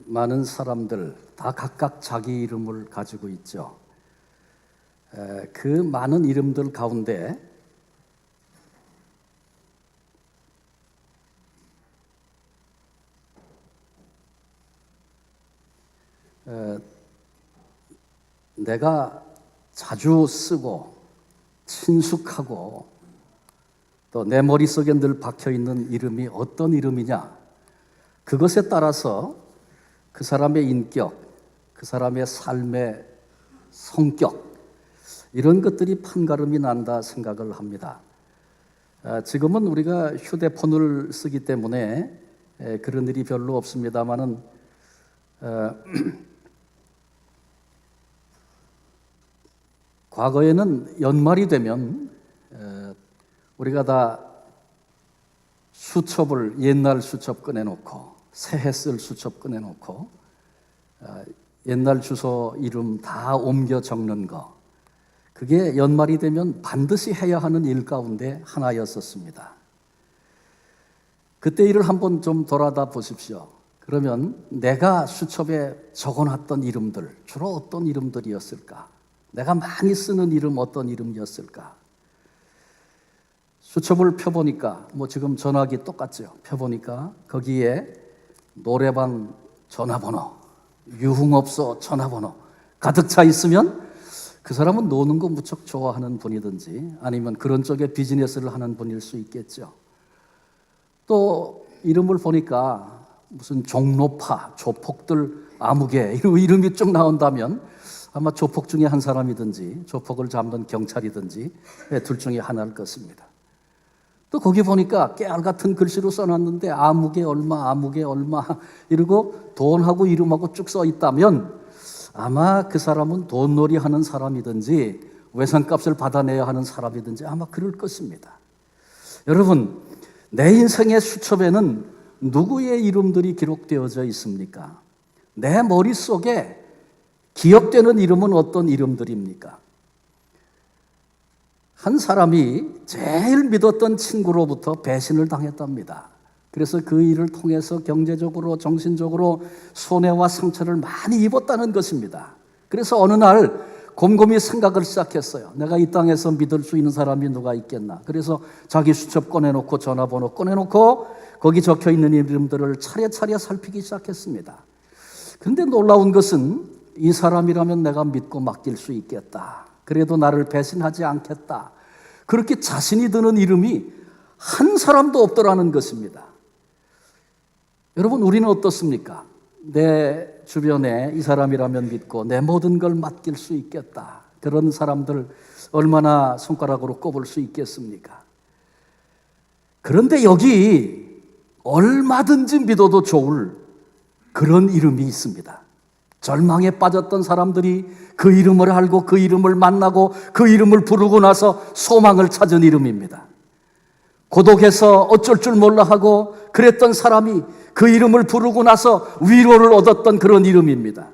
많은 사람들 다 각각 자기 이름을 가지고 있죠. 그 많은 이름들 가운데 내가 자주 쓰고 친숙하고 또 내 머릿속에 늘 박혀있는 이름이 어떤 이름이냐, 그것에 따라서 그 사람의 인격, 그 사람의 삶의 성격, 이런 것들이 판가름이 난다 생각을 합니다. 지금은 우리가 휴대폰을 쓰기 때문에 그런 일이 별로 없습니다만은 과거에는 연말이 되면 우리가 다 수첩을, 옛날 수첩 꺼내놓고 새해 쓸 수첩 꺼내놓고 옛날 주소 이름 다 옮겨 적는 거, 그게 연말이 되면 반드시 해야 하는 일 가운데 하나였었습니다. 그때 일을 한번 좀 돌아다 보십시오. 그러면 내가 수첩에 적어놨던 이름들, 주로 어떤 이름들이었을까? 내가 많이 쓰는 이름 어떤 이름이었을까? 수첩을 펴보니까 지금 전화기 똑같죠. 펴보니까 거기에 노래방 전화번호, 유흥업소 전화번호 가득 차 있으면 그 사람은 노는 거 무척 좋아하는 분이든지 아니면 그런 쪽에 비즈니스를 하는 분일 수 있겠죠. 또 이름을 보니까 무슨 종로파, 조폭들 아무개 이름이 쭉 나온다면 아마 조폭 중에 한 사람이든지 조폭을 잡는 경찰이든지 둘 중에 하나일 것입니다. 또 거기 보니까 깨알 같은 글씨로 써놨는데 아무개 얼마, 아무개 얼마 이러고 돈하고 이름하고 쭉 써 있다면 아마 그 사람은 돈놀이 하는 사람이든지 외상값을 받아내야 하는 사람이든지 아마 그럴 것입니다. 여러분, 내 인생의 수첩에는 누구의 이름들이 기록되어져 있습니까? 내 머릿속에 기억되는 이름은 어떤 이름들입니까? 한 사람이 제일 믿었던 친구로부터 배신을 당했답니다. 그래서 그 일을 통해서 경제적으로, 정신적으로 손해와 상처를 많이 입었다는 것입니다. 그래서 어느 날 곰곰이 생각을 시작했어요. 내가 이 땅에서 믿을 수 있는 사람이 누가 있겠나. 그래서 자기 수첩 꺼내놓고 전화번호 꺼내놓고 거기 적혀있는 이름들을 차례차례 살피기 시작했습니다. 그런데 놀라운 것은 이 사람이라면 내가 믿고 맡길 수 있겠다. 그래도 나를 배신하지 않겠다. 그렇게 자신이 드는 이름이 한 사람도 없더라는 것입니다. 여러분, 우리는 어떻습니까? 내 주변에 이 사람이라면 믿고 내 모든 걸 맡길 수 있겠다. 그런 사람들 얼마나 손가락으로 꼽을 수 있겠습니까? 그런데 여기 얼마든지 믿어도 좋을 그런 이름이 있습니다. 절망에 빠졌던 사람들이 그 이름을 알고 그 이름을 만나고 그 이름을 부르고 나서 소망을 찾은 이름입니다. 고독해서 어쩔 줄 몰라 하고 그랬던 사람이 그 이름을 부르고 나서 위로를 얻었던 그런 이름입니다.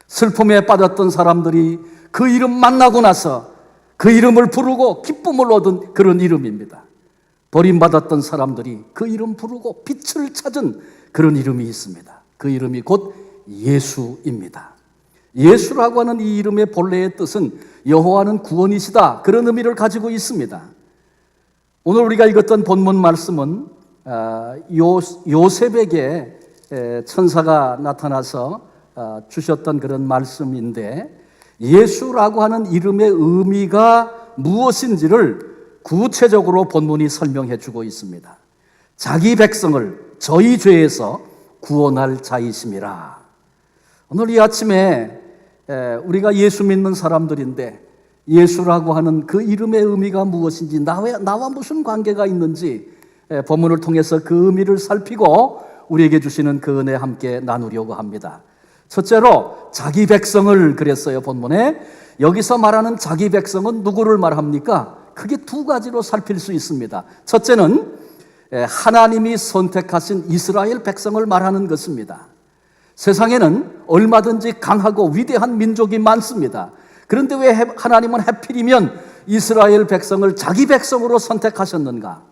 슬픔에 빠졌던 사람들이 그 이름 만나고 나서 그 이름을 부르고 기쁨을 얻은 그런 이름입니다. 버림받았던 사람들이 그 이름 부르고 빛을 찾은 그런 이름이 있습니다. 그 이름이 곧 예수입니다. 예수라고 하는 이 이름의 본래의 뜻은 여호와는 구원이시다, 그런 의미를 가지고 있습니다. 오늘 우리가 읽었던 본문 말씀은 요셉에게 천사가 나타나서 주셨던 그런 말씀인데, 예수라고 하는 이름의 의미가 무엇인지를 구체적으로 본문이 설명해 주고 있습니다. 자기 백성을 저희 죄에서 구원할 자이심이라. 오늘 이 아침에 우리가 예수 믿는 사람들인데 예수라고 하는 그 이름의 의미가 무엇인지, 나와 무슨 관계가 있는지 본문을 통해서 그 의미를 살피고 우리에게 주시는 그 은혜 함께 나누려고 합니다. 첫째로 자기 백성을 그랬어요. 본문에 여기서 말하는 자기 백성은 누구를 말합니까? 크게 두 가지로 살필 수 있습니다. 첫째는 하나님이 선택하신 이스라엘 백성을 말하는 것입니다. 세상에는 얼마든지 강하고 위대한 민족이 많습니다. 그런데 왜 하나님은 하필이면 이스라엘 백성을 자기 백성으로 선택하셨는가?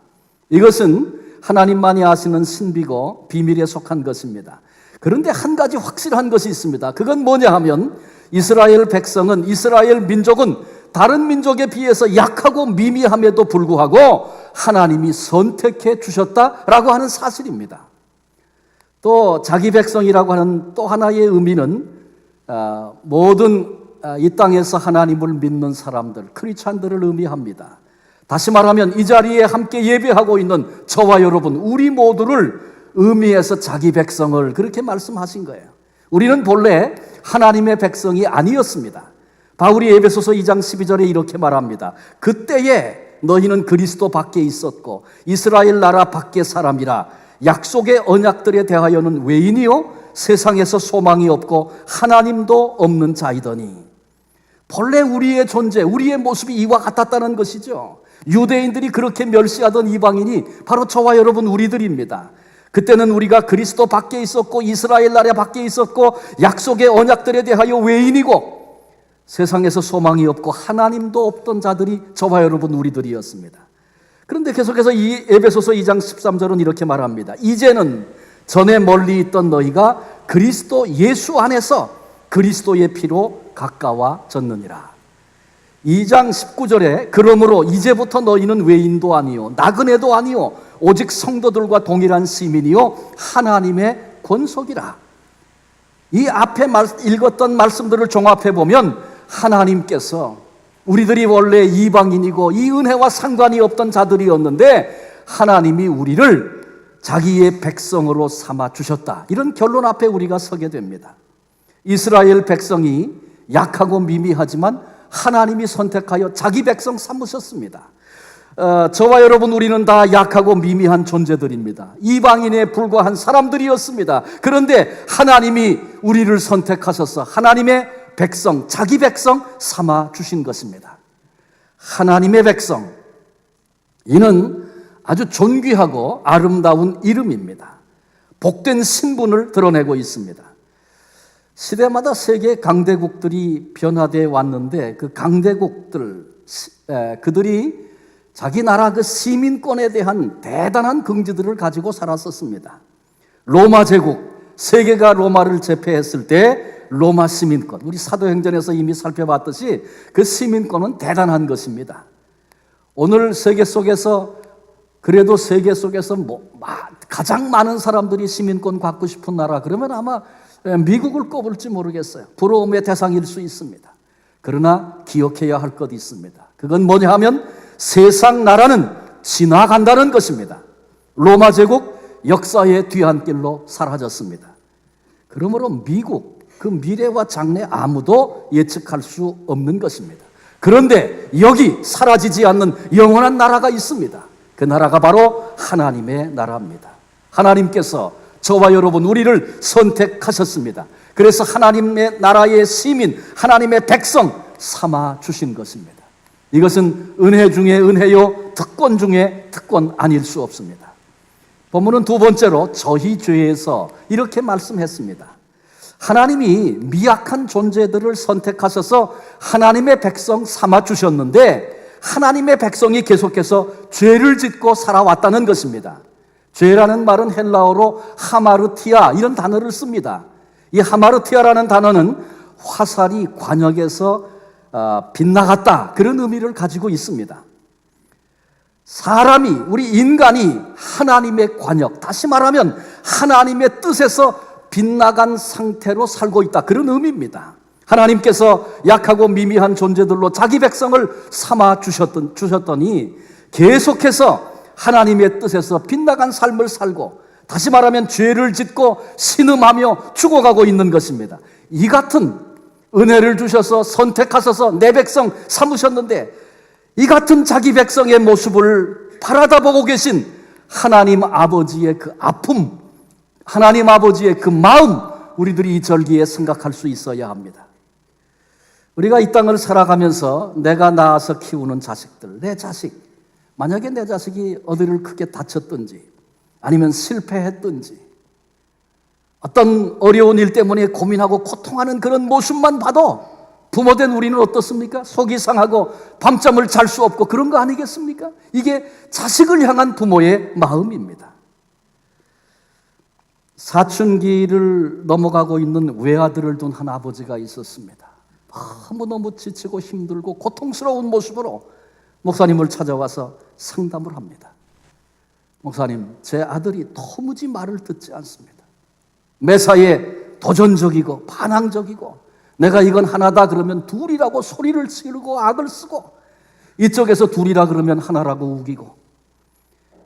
이것은 하나님만이 아시는 신비고 비밀에 속한 것입니다. 그런데 한 가지 확실한 것이 있습니다. 그건 뭐냐 하면 이스라엘 백성은, 이스라엘 민족은 다른 민족에 비해서 약하고 미미함에도 불구하고 하나님이 선택해 주셨다라고 하는 사실입니다. 또 자기 백성이라고 하는 또 하나의 의미는 모든 이 땅에서 하나님을 믿는 사람들, 크리스찬들을 의미합니다. 다시 말하면 이 자리에 함께 예배하고 있는 저와 여러분, 우리 모두를 의미해서 자기 백성을 그렇게 말씀하신 거예요. 우리는 본래 하나님의 백성이 아니었습니다. 바울이 에베소서 2장 12절에 이렇게 말합니다. 그때에 너희는 그리스도 밖에 있었고 이스라엘 나라 밖의 사람이라 약속의 언약들에 대하여는 외인이요 세상에서 소망이 없고 하나님도 없는 자이더니. 본래 우리의 존재, 우리의 모습이 이와 같았다는 것이죠. 유대인들이 그렇게 멸시하던 이방인이 바로 저와 여러분 우리들입니다. 그때는 우리가 그리스도 밖에 있었고 이스라엘 나라 밖에 있었고 약속의 언약들에 대하여 외인이고 세상에서 소망이 없고 하나님도 없던 자들이 저와 여러분 우리들이었습니다. 그런데 계속해서 이 에베소서 2장 13절은 이렇게 말합니다. 이제는 전에 멀리 있던 너희가 그리스도 예수 안에서 그리스도의 피로 가까워졌느니라. 2장 19절에 그러므로 이제부터 너희는 외인도 아니요 나그네도 아니요 오직 성도들과 동일한 시민이요 하나님의 권속이라. 이 앞에 읽었던 말씀들을 종합해 보면 하나님께서 우리들이 원래 이방인이고 이 은혜와 상관이 없던 자들이었는데 하나님이 우리를 자기의 백성으로 삼아 주셨다. 이런 결론 앞에 우리가 서게 됩니다. 이스라엘 백성이 약하고 미미하지만 하나님이 선택하여 자기 백성 삼으셨습니다. 저와 여러분 우리는 다 약하고 미미한 존재들입니다. 이방인에 불과한 사람들이었습니다. 그런데 하나님이 우리를 선택하셔서 하나님의 백성, 자기 백성 삼아 주신 것입니다. 하나님의 백성, 이는 아주 존귀하고 아름다운 이름입니다. 복된 신분을 드러내고 있습니다. 시대마다 세계 강대국들이 변화되어 왔는데 그 강대국들, 그들이 자기 나라 그 시민권에 대한 대단한 긍지들을 가지고 살았었습니다. 로마 제국, 세계가 로마를 제패했을 때 로마 시민권, 우리 사도행전에서 이미 살펴봤듯이 그 시민권은 대단한 것입니다. 오늘 세계 속에서 그래도 세계 속에서 가장 많은 사람들이 시민권 갖고 싶은 나라 그러면 아마 미국을 꼽을지 모르겠어요. 부러움의 대상일 수 있습니다. 그러나 기억해야 할 것이 있습니다. 그건 뭐냐 하면 세상 나라는 지나간다는 것입니다. 로마 제국 역사의 뒤안길로 사라졌습니다. 그러므로 미국, 그 미래와 장래 아무도 예측할 수 없는 것입니다. 그런데 여기 사라지지 않는 영원한 나라가 있습니다. 그 나라가 바로 하나님의 나라입니다. 하나님께서 저와 여러분 우리를 선택하셨습니다. 그래서 하나님의 나라의 시민, 하나님의 백성 삼아 주신 것입니다. 이것은 은혜 중에 은혜요 특권 중에 특권 아닐 수 없습니다. 본문은 두 번째로 저희 죄에서 이렇게 말씀했습니다. 하나님이 미약한 존재들을 선택하셔서 하나님의 백성 삼아 주셨는데 하나님의 백성이 계속해서 죄를 짓고 살아왔다는 것입니다. 죄라는 말은 헬라어로 하마르티아 이런 단어를 씁니다. 이 하마르티아라는 단어는 화살이 관역에서 빗나갔다 그런 의미를 가지고 있습니다. 사람이, 우리 인간이 하나님의 관역, 다시 말하면 하나님의 뜻에서 빗나간 상태로 살고 있다 그런 의미입니다. 하나님께서 약하고 미미한 존재들로 자기 백성을 삼아 주셨더니 계속해서 하나님의 뜻에서 빗나간 삶을 살고 다시 말하면 죄를 짓고 신음하며 죽어가고 있는 것입니다. 이 같은 은혜를 주셔서 선택하셔서 내 백성 삼으셨는데 이 같은 자기 백성의 모습을 바라다 보고 계신 하나님 아버지의 그 아픔, 하나님 아버지의 그 마음 우리들이 이 절기에 생각할 수 있어야 합니다. 우리가 이 땅을 살아가면서 내가 낳아서 키우는 자식들, 내 자식, 만약에 내 자식이 어디를 크게 다쳤든지 아니면 실패했든지 어떤 어려운 일 때문에 고민하고 고통하는 그런 모습만 봐도 부모된 우리는 어떻습니까? 속이 상하고 밤잠을 잘 수 없고 그런 거 아니겠습니까? 이게 자식을 향한 부모의 마음입니다. 사춘기를 넘어가고 있는 외아들을 둔 한 아버지가 있었습니다. 너무너무 지치고 힘들고 고통스러운 모습으로 목사님을 찾아와서 상담을 합니다. 목사님, 제 아들이 도무지 말을 듣지 않습니다. 매사에 도전적이고 반항적이고, 내가 이건 하나다 그러면 둘이라고 소리를 지르고 악을 쓰고, 이쪽에서 둘이라 그러면 하나라고 우기고,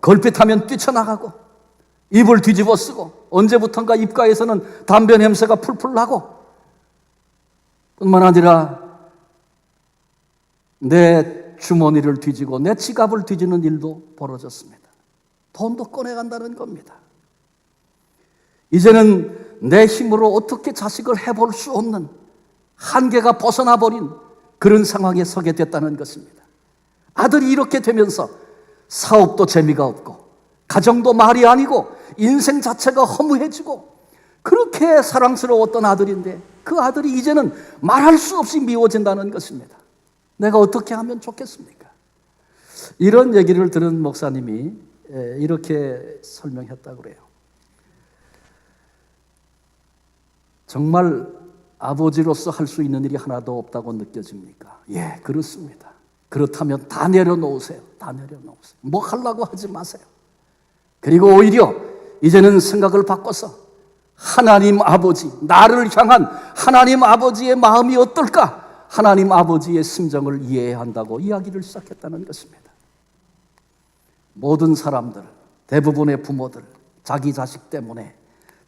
걸핏하면 뛰쳐나가고, 입을 뒤집어 쓰고, 언제부턴가 입가에서는 담배 냄새가 풀풀 나고, 뿐만 아니라 내 주머니를 뒤지고 내 지갑을 뒤지는 일도 벌어졌습니다. 돈도 꺼내간다는 겁니다. 이제는 내 힘으로 어떻게 자식을 해볼 수 없는 한계가 벗어나 버린 그런 상황에 서게 됐다는 것입니다. 아들이 이렇게 되면서 사업도 재미가 없고, 가정도 말이 아니고, 인생 자체가 허무해지고, 그렇게 사랑스러웠던 아들인데 그 아들이 이제는 말할 수 없이 미워진다는 것입니다. 내가 어떻게 하면 좋겠습니까? 이런 얘기를 들은 목사님이 이렇게 설명했다고 그래요. 정말 아버지로서 할 수 있는 일이 하나도 없다고 느껴집니까? 예, 그렇습니다. 그렇다면 다 내려놓으세요. 다 내려놓으세요. 뭐 하려고 하지 마세요. 그리고 오히려 이제는 생각을 바꿔서 하나님 아버지, 나를 향한 하나님 아버지의 마음이 어떨까? 하나님 아버지의 심정을 이해해야 한다고 이야기를 시작했다는 것입니다. 모든 사람들, 대부분의 부모들, 자기 자식 때문에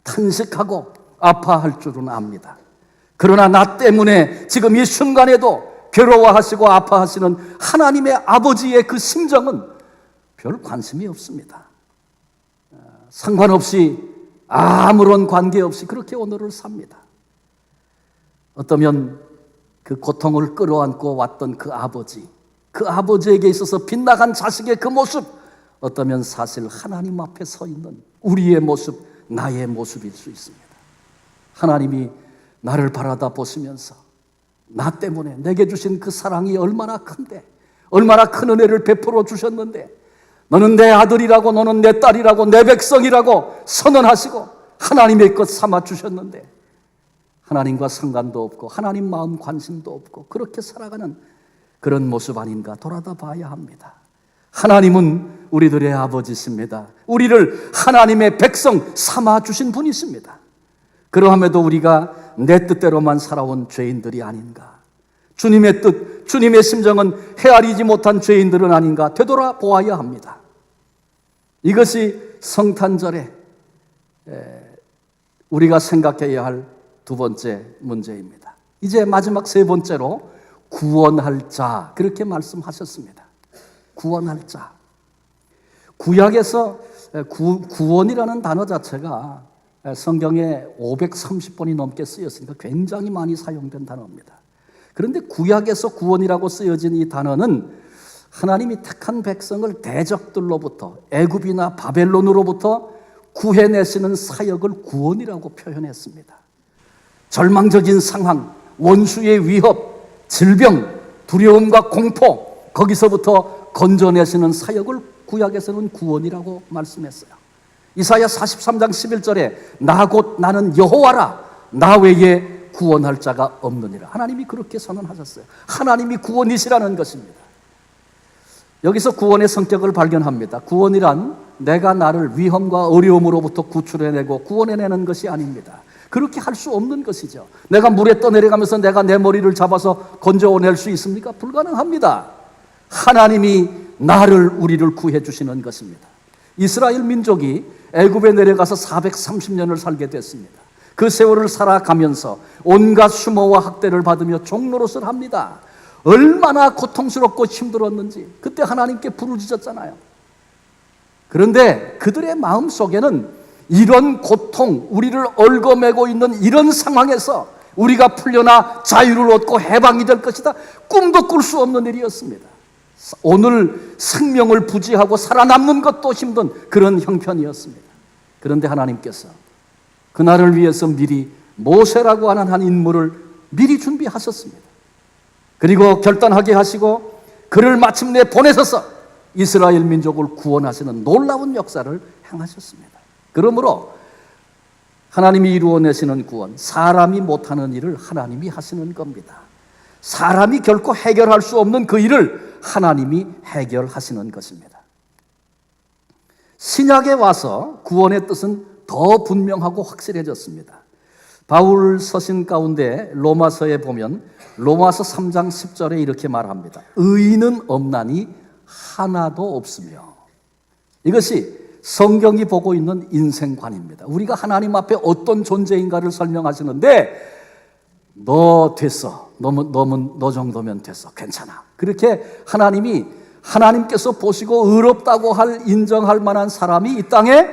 탄식하고 아파할 줄은 압니다. 그러나 나 때문에 지금 이 순간에도 괴로워하시고 아파하시는 하나님의 아버지의 그 심정은 별 관심이 없습니다. 상관없이, 아무런 관계없이 그렇게 오늘을 삽니다. 어쩌면 그 고통을 끌어안고 왔던 그 아버지에게 있어서 빗나간 자식의 그 모습, 어쩌면 사실 하나님 앞에 서 있는 우리의 모습, 나의 모습일 수 있습니다. 하나님이 나를 바라다 보시면서 나 때문에 내게 주신 그 사랑이 얼마나 큰데, 얼마나 큰 은혜를 베풀어 주셨는데, 너는 내 아들이라고, 너는 내 딸이라고, 내 백성이라고 선언하시고 하나님의 것 삼아 주셨는데 하나님과 상관도 없고 하나님 마음 관심도 없고 그렇게 살아가는 그런 모습 아닌가 돌아다 봐야 합니다. 하나님은 우리들의 아버지십니다. 우리를 하나님의 백성 삼아 주신 분이십니다. 그러함에도 우리가 내 뜻대로만 살아온 죄인들이 아닌가, 주님의 뜻, 주님의 심정은 헤아리지 못한 죄인들은 아닌가 되돌아보아야 합니다. 이것이 성탄절에 우리가 생각해야 할 두 번째 문제입니다. 이제 마지막 세 번째로 구원할 자, 그렇게 말씀하셨습니다. 구원할 자. 구약에서 구원이라는 단어 자체가 성경에 530번이 넘게 쓰였으니까 굉장히 많이 사용된 단어입니다. 그런데 구약에서 구원이라고 쓰여진 이 단어는 하나님이 택한 백성을 대적들로부터, 애굽이나 바벨론으로부터 구해내시는 사역을 구원이라고 표현했습니다. 절망적인 상황, 원수의 위협, 질병, 두려움과 공포, 거기서부터 건져내시는 사역을 구약에서는 구원이라고 말씀했어요. 이사야 43장 11절에 나 곧 나는 여호와라, 나 외에 구원할 자가 없느니라. 하나님이 그렇게 선언하셨어요. 하나님이 구원이시라는 것입니다. 여기서 구원의 성격을 발견합니다. 구원이란 내가 나를 위험과 어려움으로부터 구출해내고 구원해내는 것이 아닙니다. 그렇게 할 수 없는 것이죠. 내가 물에 떠내려가면서 내가 내 머리를 잡아서 건져낼 수 있습니까? 불가능합니다. 하나님이 우리를 구해 주시는 것입니다. 이스라엘 민족이 애굽에 내려가서 430년을 살게 됐습니다. 그 세월을 살아가면서 온갖 수모와 학대를 받으며 종노릇을 합니다. 얼마나 고통스럽고 힘들었는지 그때 하나님께 부르짖었잖아요. 그런데 그들의 마음 속에는 이런 고통, 우리를 얽어매고 있는 이런 상황에서 우리가 풀려나 자유를 얻고 해방이 될 것이다, 꿈도 꿀 수 없는 일이었습니다. 오늘 생명을 부지하고 살아남는 것도 힘든 그런 형편이었습니다. 그런데 하나님께서 그날을 위해서 미리 모세라고 하는 한 인물을 미리 준비하셨습니다. 그리고 결단하게 하시고 그를 마침내 보내셔서 이스라엘 민족을 구원하시는 놀라운 역사를 행하셨습니다. 그러므로 하나님이 이루어내시는 구원, 사람이 못하는 일을 하나님이 하시는 겁니다. 사람이 결코 해결할 수 없는 그 일을 하나님이 해결하시는 것입니다. 신약에 와서 구원의 뜻은 더 분명하고 확실해졌습니다. 바울 서신 가운데 로마서에 보면 로마서 3장 10절에 이렇게 말합니다. 의인은 없나니 하나도 없으며. 이것이 성경이 보고 있는 인생관입니다. 우리가 하나님 앞에 어떤 존재인가를 설명하시는데 너 됐어. 너 정도면 됐어. 괜찮아. 그렇게 하나님께서 보시고 의롭다고 인정할 만한 사람이 이 땅에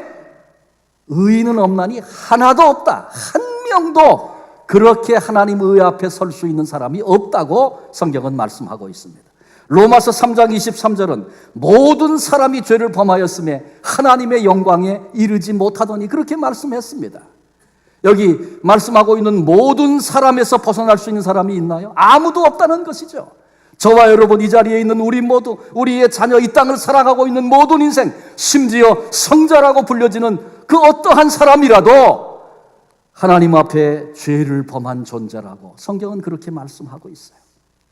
의인은 없나니 하나도 없다. 한 명도 그렇게 하나님 의 앞에 설 수 있는 사람이 없다고 성경은 말씀하고 있습니다. 로마서 3장 23절은 모든 사람이 죄를 범하였음에 하나님의 영광에 이르지 못하더니 그렇게 말씀했습니다. 여기 말씀하고 있는 모든 사람에서 벗어날 수 있는 사람이 있나요? 아무도 없다는 것이죠. 저와 여러분, 이 자리에 있는 우리 모두, 우리의 자녀, 이 땅을 살아가고 있는 모든 인생, 심지어 성자라고 불려지는 그 어떠한 사람이라도 하나님 앞에 죄를 범한 존재라고 성경은 그렇게 말씀하고 있어요.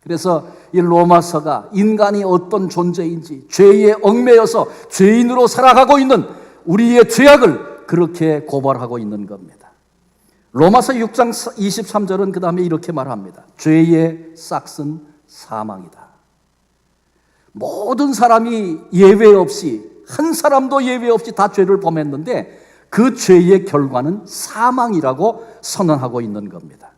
그래서 이 로마서가 인간이 어떤 존재인지, 죄에 얽매여서 죄인으로 살아가고 있는 우리의 죄악을 그렇게 고발하고 있는 겁니다. 로마서 6장 23절은 그 다음에 이렇게 말합니다. 죄의 싹은 사망이다. 모든 사람이 예외 없이, 한 사람도 예외 없이 다 죄를 범했는데 그 죄의 결과는 사망이라고 선언하고 있는 겁니다.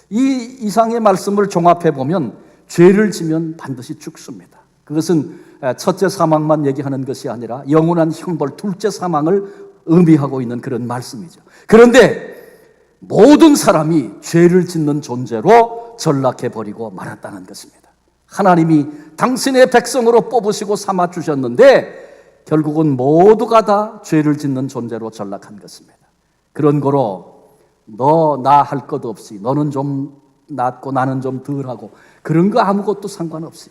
이 이상의 말씀을 종합해 보면 죄를 지면 반드시 죽습니다. 그것은 첫째 사망만 얘기하는 것이 아니라 영원한 형벌, 둘째 사망을 의미하고 있는 그런 말씀이죠. 그런데 모든 사람이 죄를 짓는 존재로 전락해버리고 말았다는 것입니다. 하나님이 당신의 백성으로 뽑으시고 삼아주셨는데 결국은 모두가 다 죄를 짓는 존재로 전락한 것입니다. 그런 거로 나 할 것 없이, 너는 좀 낫고 나는 좀 덜하고 그런 거 아무것도 상관없이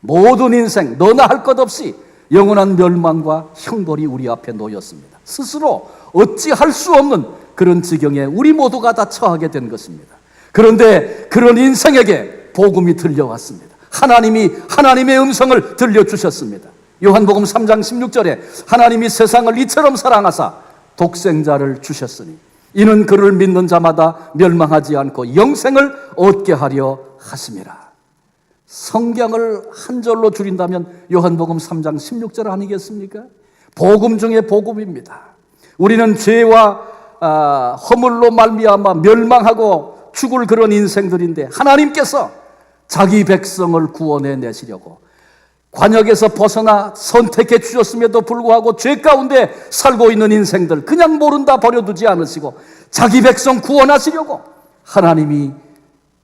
모든 인생 너나 할 것 없이 영원한 멸망과 형벌이 우리 앞에 놓였습니다. 스스로 어찌할 수 없는 그런 지경에 우리 모두가 다 처하게 된 것입니다. 그런데 그런 인생에게 복음이 들려왔습니다. 하나님이 하나님의 음성을 들려주셨습니다. 요한복음 3장 16절에 하나님이 세상을 이처럼 사랑하사 독생자를 주셨으니 이는 그를 믿는 자마다 멸망하지 않고 영생을 얻게 하려 하심이라. 성경을 한 절로 줄인다면 요한복음 3장 16절 아니겠습니까? 복음 중에 복음입니다. 우리는 죄와 허물로 말미암아 멸망하고 죽을 그런 인생들인데 하나님께서 자기 백성을 구원해 내시려고 관역에서 벗어나 선택해 주셨음에도 불구하고 죄 가운데 살고 있는 인생들 그냥 모른다 버려두지 않으시고 자기 백성 구원하시려고 하나님이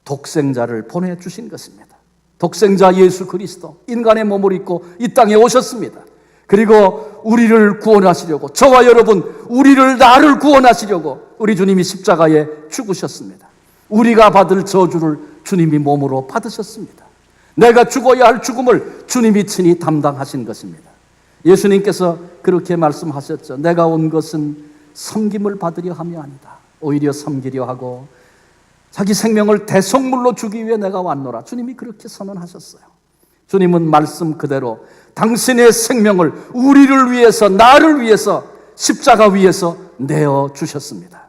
독생자를 보내주신 것입니다. 독생자 예수 그리스도 인간의 몸을 입고 이 땅에 오셨습니다. 그리고 우리를 구원하시려고, 저와 여러분 나를 구원하시려고 우리 주님이 십자가에 죽으셨습니다. 우리가 받을 저주를 주님이 몸으로 받으셨습니다. 내가 죽어야 할 죽음을 주님이 친히 담당하신 것입니다. 예수님께서 그렇게 말씀하셨죠. 내가 온 것은 섬김을 받으려 함이 아니다. 오히려 섬기려 하고 자기 생명을 대속물로 주기 위해 내가 왔노라. 주님이 그렇게 선언하셨어요. 주님은 말씀 그대로 당신의 생명을 우리를 위해서, 나를 위해서 십자가 위에서 내어주셨습니다.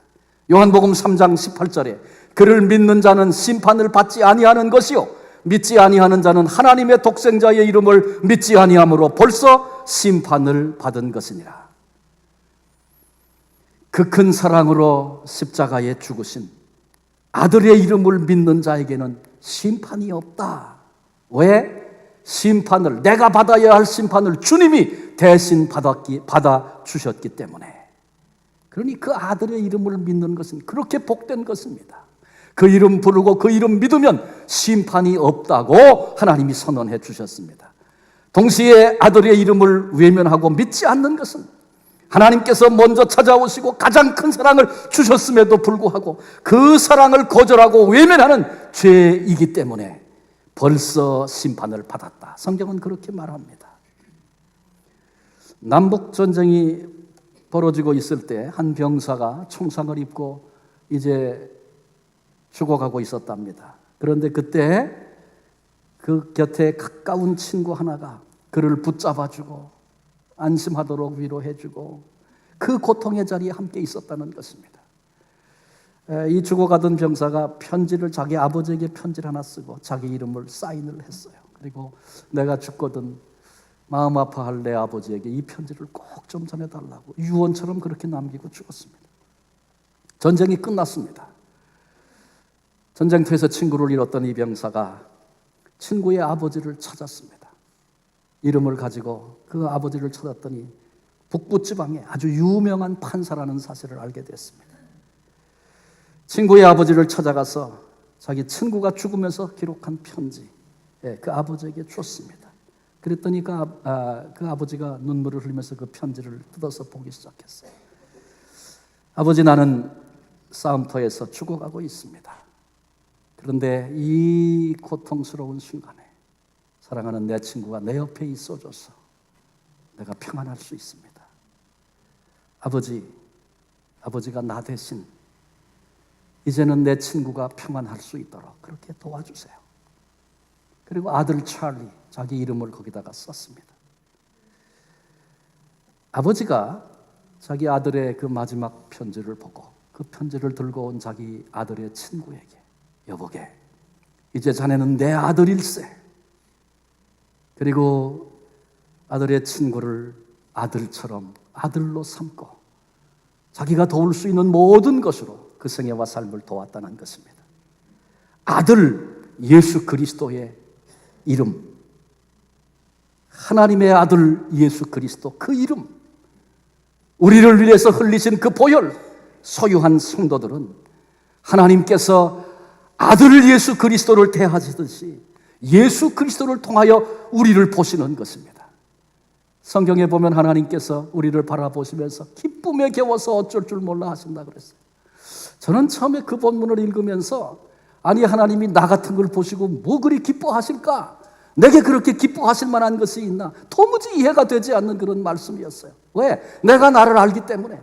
요한복음 3장 18절에 그를 믿는 자는 심판을 받지 아니하는 것이요 믿지 아니하는 자는 하나님의 독생자의 이름을 믿지 아니함으로 벌써 심판을 받은 것이니라. 그 큰 사랑으로 십자가에 죽으신 아들의 이름을 믿는 자에게는 심판이 없다. 왜? 심판을, 내가 받아야 할 심판을 주님이 대신 받아 주셨기 때문에. 그러니 그 아들의 이름을 믿는 것은 그렇게 복된 것입니다. 그 이름 부르고 그 이름 믿으면 심판이 없다고 하나님이 선언해 주셨습니다. 동시에 아들의 이름을 외면하고 믿지 않는 것은 하나님께서 먼저 찾아오시고 가장 큰 사랑을 주셨음에도 불구하고 그 사랑을 거절하고 외면하는 죄이기 때문에 벌써 심판을 받았다. 성경은 그렇게 말합니다. 남북전쟁이 벌어지고 있을 때 한 병사가 총상을 입고 이제 죽어가고 있었답니다. 그런데 그때 그 곁에 가까운 친구 하나가 그를 붙잡아주고 안심하도록 위로해주고 그 고통의 자리에 함께 있었다는 것입니다. 이 죽어가던 병사가 편지를 자기 아버지에게 편지를 하나 쓰고 자기 이름을 사인을 했어요. 그리고 내가 죽거든 마음 아파할 내 아버지에게 이 편지를 꼭 좀 전해달라고 유언처럼 그렇게 남기고 죽었습니다. 전쟁이 끝났습니다. 전쟁터에서 친구를 잃었던 이 병사가 친구의 아버지를 찾았습니다. 이름을 가지고 그 아버지를 찾았더니 북부지방에 아주 유명한 판사라는 사실을 알게 됐습니다. 친구의 아버지를 찾아가서 자기 친구가 죽으면서 기록한 편지, 그 아버지에게 줬습니다. 그랬더니 그 아버지가 눈물을 흘리면서 그 편지를 뜯어서 보기 시작했어요. 아버지, 나는 싸움터에서 죽어가고 있습니다. 그런데 이 고통스러운 순간에 사랑하는 내 친구가 내 옆에 있어줘서 내가 평안할 수 있습니다. 아버지가 나 대신 이제는 내 친구가 평안할 수 있도록 그렇게 도와주세요. 그리고 아들 찰리, 자기 이름을 거기다가 썼습니다. 아버지가 자기 아들의 그 마지막 편지를 보고 그 편지를 들고 온 자기 아들의 친구에게, 여보게, 이제 자네는 내 아들일세. 그리고 아들의 친구를 아들처럼 아들로 삼고 자기가 도울 수 있는 모든 것으로 그 생애와 삶을 도왔다는 것입니다. 아들 예수 그리스도의 이름, 하나님의 아들 예수 그리스도 그 이름, 우리를 위해서 흘리신 그 보혈, 소유한 성도들은 하나님께서 아들 예수 그리스도를 대하시듯이 예수 그리스도를 통하여 우리를 보시는 것입니다. 성경에 보면 하나님께서 우리를 바라보시면서 기쁨에 겨워서 어쩔 줄 몰라 하신다 그랬어요. 저는 처음에 그 본문을 읽으면서 아니, 하나님이 나 같은 걸 보시고 뭐 그리 기뻐하실까? 내게 그렇게 기뻐하실 만한 것이 있나? 도무지 이해가 되지 않는 그런 말씀이었어요. 왜? 내가 나를 알기 때문에.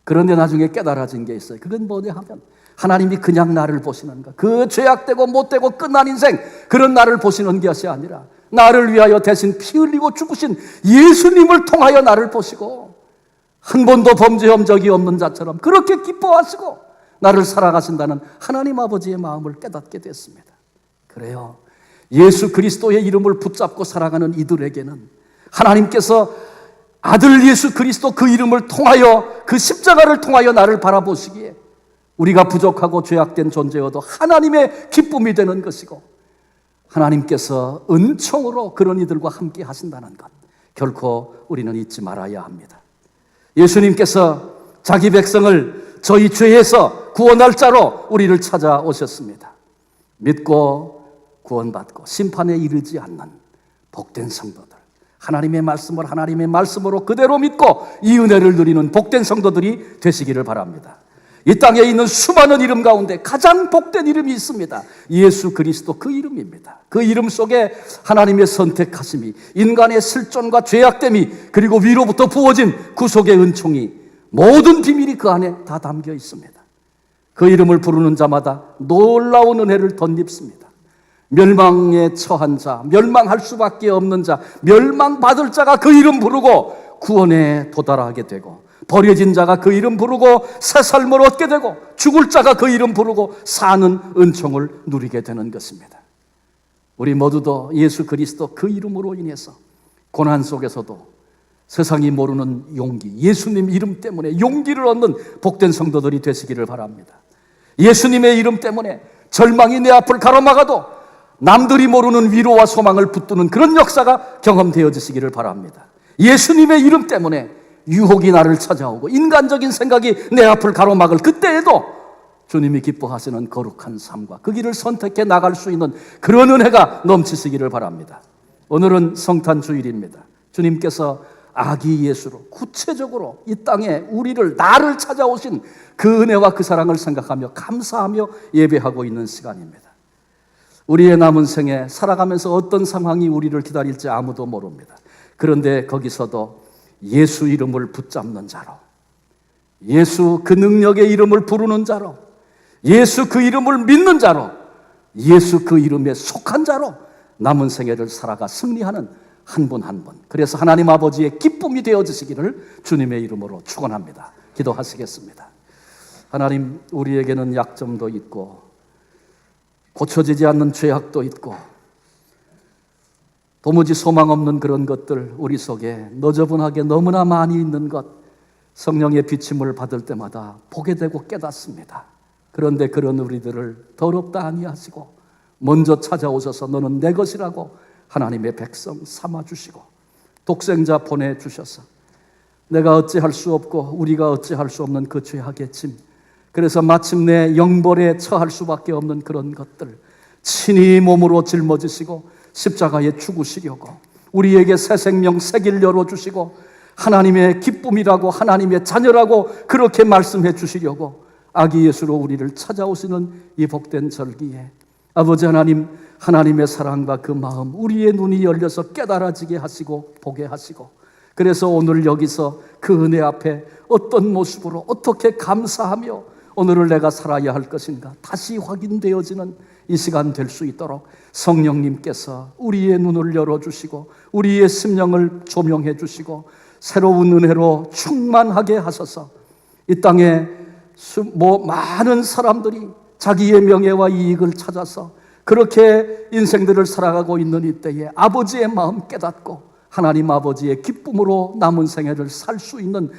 그런데 나중에 깨달아진 게 있어요. 그건 뭐냐 하면 하나님이 그냥 나를 보시는 것, 그 죄악되고 못되고 끝난 인생, 그런 나를 보시는 것이 아니라 나를 위하여 대신 피 흘리고 죽으신 예수님을 통하여 나를 보시고 한 번도 범죄한 적이 없는 자처럼 그렇게 기뻐하시고 나를 사랑하신다는 하나님 아버지의 마음을 깨닫게 됐습니다. 그래요, 예수 그리스도의 이름을 붙잡고 살아가는 이들에게는 하나님께서 아들 예수 그리스도 그 이름을 통하여, 그 십자가를 통하여 나를 바라보시기에 우리가 부족하고 죄악된 존재여도 하나님의 기쁨이 되는 것이고 하나님께서 은총으로 그런 이들과 함께 하신다는 것, 결코 우리는 잊지 말아야 합니다. 예수님께서 자기 백성을 저희 죄에서 구원할 자로 우리를 찾아오셨습니다. 믿고 구원받고 심판에 이르지 않는 복된 성도들, 하나님의 말씀으로 그대로 믿고 이 은혜를 누리는 복된 성도들이 되시기를 바랍니다. 이 땅에 있는 수많은 이름 가운데 가장 복된 이름이 있습니다. 예수 그리스도 그 이름입니다. 그 이름 속에 하나님의 선택하심이, 인간의 실존과 죄악됨이, 그리고 위로부터 부어진 구속의 은총이, 모든 비밀이 그 안에 다 담겨 있습니다. 그 이름을 부르는 자마다 놀라운 은혜를 덧입습니다. 멸망에 처한 자, 멸망할 수밖에 없는 자, 멸망받을 자가 그 이름 부르고 구원에 도달하게 되고, 버려진 자가 그 이름 부르고 새 삶을 얻게 되고, 죽을 자가 그 이름 부르고 사는 은총을 누리게 되는 것입니다. 우리 모두도 예수 그리스도 그 이름으로 인해서 고난 속에서도 세상이 모르는 용기, 예수님 이름 때문에 용기를 얻는 복된 성도들이 되시기를 바랍니다. 예수님의 이름 때문에 절망이 내 앞을 가로막아도 남들이 모르는 위로와 소망을 붙드는 그런 역사가 경험되어지시기를 바랍니다. 예수님의 이름 때문에 유혹이 나를 찾아오고 인간적인 생각이 내 앞을 가로막을 그때에도 주님이 기뻐하시는 거룩한 삶과 그 길을 선택해 나갈 수 있는 그런 은혜가 넘치시기를 바랍니다. 오늘은 성탄 주일입니다. 주님께서 아기 예수로 구체적으로 이 땅에 나를 찾아오신 그 은혜와 그 사랑을 생각하며 감사하며 예배하고 있는 시간입니다. 우리의 남은 생에 살아가면서 어떤 상황이 우리를 기다릴지 아무도 모릅니다. 그런데 거기서도 예수 이름을 붙잡는 자로, 예수 그 능력의 이름을 부르는 자로, 예수 그 이름을 믿는 자로, 예수 그 이름에 속한 자로 남은 생애를 살아가 승리하는 한 분 한 분. 그래서 하나님 아버지의 기쁨이 되어주시기를 주님의 이름으로 축원합니다. 기도하시겠습니다. 하나님, 우리에게는 약점도 있고 고쳐지지 않는 죄악도 있고 도무지 소망 없는 그런 것들 우리 속에 너저분하게 너무나 많이 있는 것, 성령의 비침을 받을 때마다 보게 되고 깨닫습니다. 그런데 그런 우리들을 더럽다 아니하시고 먼저 찾아오셔서 너는 내 것이라고 하나님의 백성 삼아주시고 독생자 보내주셔서 내가 어찌할 수 없고 우리가 어찌할 수 없는 그 죄악의 짐, 그래서 마침내 영벌에 처할 수밖에 없는 그런 것들 친히 몸으로 짊어지시고 십자가에 죽으시려고 우리에게 새 생명 새 길 열어주시고 하나님의 기쁨이라고 하나님의 자녀라고 그렇게 말씀해 주시려고 아기 예수로 우리를 찾아오시는 이 복된 절기에 아버지 하나님, 하나님의 사랑과 그 마음 우리의 눈이 열려서 깨달아지게 하시고 보게 하시고, 그래서 오늘 여기서 그 은혜 앞에 어떤 모습으로 어떻게 감사하며 오늘을 내가 살아야 할 것인가 다시 확인되어지는 이 시간 될 수 있도록 성령님께서 우리의 눈을 열어주시고 우리의 심령을 조명해 주시고 새로운 은혜로 충만하게 하셔서 이 땅에 많은 사람들이 자기의 명예와 이익을 찾아서 그렇게 인생들을 살아가고 있는 이때에 아버지의 마음 깨닫고 하나님 아버지의 기쁨으로 남은 생애를 살 수 있는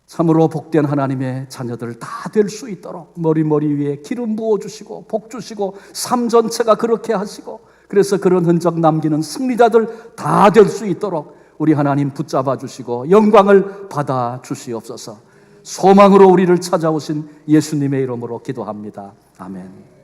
참으로 복된 하나님의 자녀들 다 될 수 있도록 머리 위에 기름 부어주시고 복 주시고 삶 전체가 그렇게 하시고, 그래서 그런 흔적 남기는 승리자들 다 될 수 있도록 우리 하나님 붙잡아 주시고 영광을 받아 주시옵소서. 소망으로 우리를 찾아오신 예수님의 이름으로 기도합니다. 아멘.